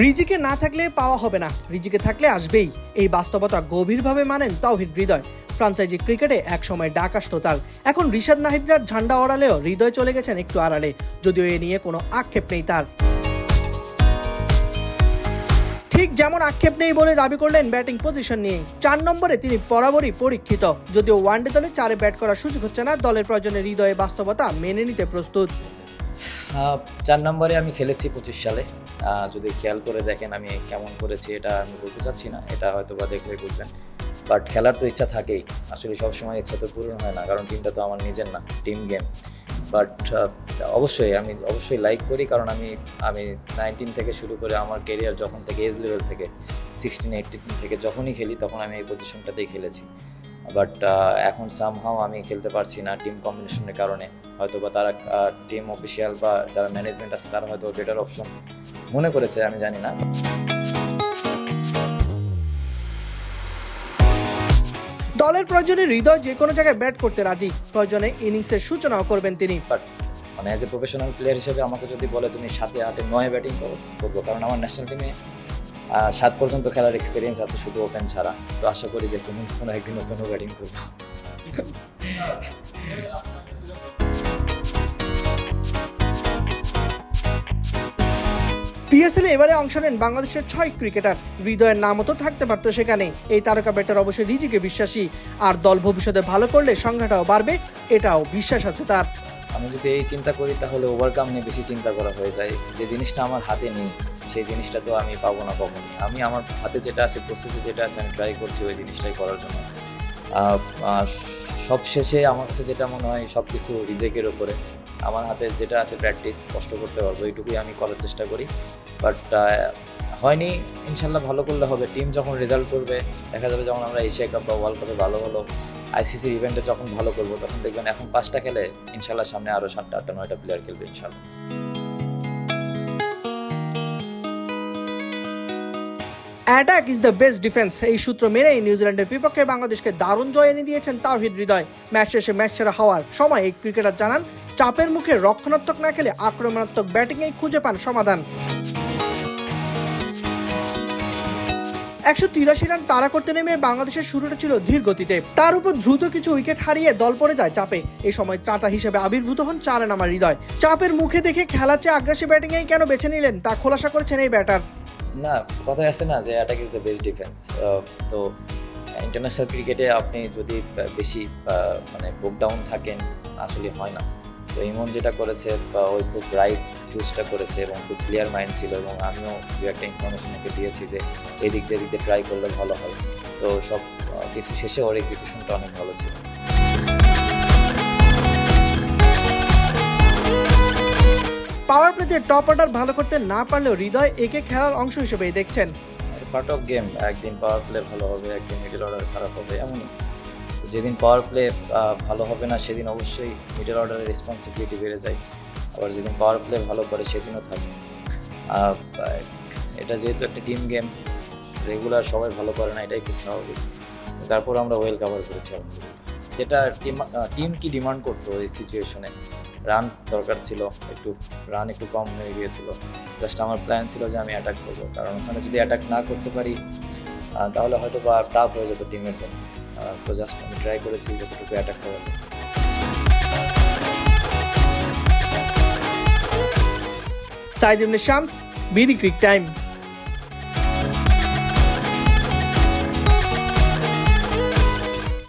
রিজিকে না থাকলে পাওয়া হবে না, রিজিকে থাকলে আসবেই। এই বাস্তবতা গভীরভাবে মানেন তাওহিদ হৃদয়। ফ্রাঞ্চাইজি ক্রিকেটে একসময় ডাক আসতো তার। এখন রিশাদ নাহিদরার ঝান্ডা ওড়ালেও হৃদয় চলে গেছেন একটু আড়ালে, যদিও এ নিয়ে কোনো আক্ষেপ নেই তার। ঠিক যেমন আক্ষেপ নেই বলে দাবি করলেন ব্যাটিং পজিশন নিয়ে। 4 নম্বরে তিনি বরাবরই পরীক্ষিত, যদিও ওয়ানডে দলে 4-এ ব্যাট করার সুযোগ হচ্ছে না। দলের প্রয়োজনে হৃদয়ে বাস্তবতা মেনে নিতে প্রস্তুত। 4 নম্বরে আমি খেলেছি 25 সালে। যদি খেয়াল করে দেখেন আমি কেমন করেছি এটা আমি বলতে চাচ্ছি না, এটা হয়তো বা দেখলে বুঝবেন। বাট খেলার তো ইচ্ছা থাকেই, আসলে সবসময় ইচ্ছা তো পূরণ হয় না, কারণ টিমটা তো আমার নিজের না, টিম গেম। বাট আমি অবশ্যই লাইক করি, কারণ আমি 19 থেকে শুরু করে আমার কেরিয়ার যখন থেকে এজ লেভেল থেকে 16-18 থেকে যখনই খেলি তখন আমি এই পজিশনটাতেই খেলেছি। বাট এখন সামহাও আমি খেলতে পারছি না টিম কম্বিনেশনের কারণে। হয়তো বা তারা টিম অফিসিয়াল বা যারা ম্যানেজমেন্ট আছে তারা হয়তো বেটার অপশন মনে করেছে, আমি জানি না। দলের প্রয়োজনে হৃদয় যে কোনো জায়গায় ব্যাট করতে রাজি, প্রয়োজনে ইনিংসের সূচনাও করবেন তিনি। But as a professional player হিসেবে আমাকে যদি বলে তুমি 7, 8, 9 ব্যাটিং করবো, কারণ আমার ন্যাশনাল টিমে 7 পর্যন্ত খেলার এক্সপিরিয়েন্স আছে শুধু ওপেন ছাড়া। তো আশা করি যে কোনো একদিন ওপেনও ব্যাটিং করবো। পিএসএল এবারে অংশ নেন বাংলাদেশের 6 ক্রিকেটার। হৃদয়ের নামও তো থাকতে পারতো সেখানে। এই তারকা ব্যাটার অবশ্যই রিজিকে বিশ্বাসী, আর দল ভবিষ্যতে ভালো করলে সংখ্যাটাও বাড়বে, এটাও বিশ্বাস আছে তার। আমি যদি এই চিন্তা করি তাহলে ওভারকাম নিয়ে বেশি চিন্তা করা হয়ে যায়। যে জিনিসটা আমার হাতে নেই সেই জিনিসটা তো আমি পাবো না কখনই। আমি আমার হাতে যেটা আছে, প্রসেসে যেটা আছে, আমি ট্রাই করছি ওই জিনিসটাই করার জন্য। সব শেষে আমার কাছে যেটা মনে হয় সব কিছু রিজেকের ওপরে। আমার হাতে যেটা আছে প্র্যাকটিস, কষ্ট করতে পারবো, এইটুকুই আমি করার চেষ্টা করি। বাট হয়নি, ইনশাল্লাহ ভালো করলে হবে। টিম যখন রেজাল্ট করবে দেখা যাবে, যখন আমরা এশিয়া কাপ বা ওয়ার্ল্ড কাপে ভালো হলো, আইসিসির ইভেন্টে যখন ভালো করবো তখন দেখবেন এখন 5টা খেলে ইনশাল্লাহ সামনে আরও 7টা, 8টা, 9টা প্লেয়ার খেলবে ইনশাল্লাহ। Attack is the best defence, এই সূত্র মেনেই নিউজিল্যান্ডের বিপক্ষে বাংলাদেশকে দারুণ জয় এনে দিয়েছেন তাওহিদ হৃদয়। ম্যাচ শেষে ম্যাচ সেরা হওয়ার সময় এই ক্রিকেটার জানান, চাপের মুখে রক্ষণাত্মক না খেলে আক্রমণাত্মক ব্যাটিংয়েই খুঁজে পান সমাধান। 183 রান তাড়া করতে নেমে বাংলাদেশের শুরুটা ছিল ধীর গতিতে, তার উপর দ্রুত কিছু উইকেট হারিয়ে দল পড়ে যায় চাপে। এই সময় চাটা হিসেবে আবির্ভূত হন 4 নাম্বার হৃদয়। চাপের মুখে দেখে খেলার চেয়ে আগ্রাসী ব্যাটিংয়েই কেন বেছে নিলেন তা খোলাসা করেছেন এই ব্যাটার। না, কথায় আছে না যে attack is the best defence. তো ইন্টারন্যাশনাল ক্রিকেটে আপনি যদি বেশি মানে বুক ডাউন থাকেন আসলে হয় না। তো ইমন যেটা করেছে বা ওই খুব রাইট চুজটা করেছে এবং খুব ক্লিয়ার মাইন্ড ছিল, এবং আমিও দু একটা ইনফরমেশন ওকে দিয়েছি যে এই দিক দিয়ে ট্রাই করলে ভালো হয়। তো সব কিছু শেষে ওর এক্সিকিউশনটা অনেক ভালো ছিল। পাওয়ার প্লেতে টপ অর্ডার ভালো করতে না পারলেও হৃদয় একে খেলার অংশ হিসেবেই দেখছেন। পার্ট অফ গেম, একদিন পাওয়ার প্লে ভালো হবে, একদিন মিডল অর্ডার খারাপ হবে, এমনই। যেদিন পাওয়ার প্লে ভালো হবে না সেদিন অবশ্যই মিডল অর্ডারের রেসপন্সিবিলিটি বেড়ে যায়। আবার যেদিন পাওয়ার প্লে ভালো করে সেদিনও থাকে। এটা যেহেতু একটা টিম গেম, রেগুলার সবাই ভালো করে না, এটাই খুব স্বাভাবিক। তারপর আমরা ওয়েল কাভার করেছি আলহামদুলিল্লাহ। যেটা টিম কি ডিমান্ড করতো এই সিচুয়েশনে, রান দরকার ছিল, রান একটু কম হয়ে গিয়েছিল। জাস্ট আমার প্ল্যান ছিল যে আমি অ্যাটাক করবো, কারণ ওখানে যদি অ্যাটাক না করতে পারি তাহলে হয়তো বা টাফ হয়ে যেত টিমের জন্য। তো জাস্ট আমি ট্রাই করেছি যতটুকু অ্যাটাক করা যায়। সাইদ ইবনে শামস, বিডি ক্রিক টাইম।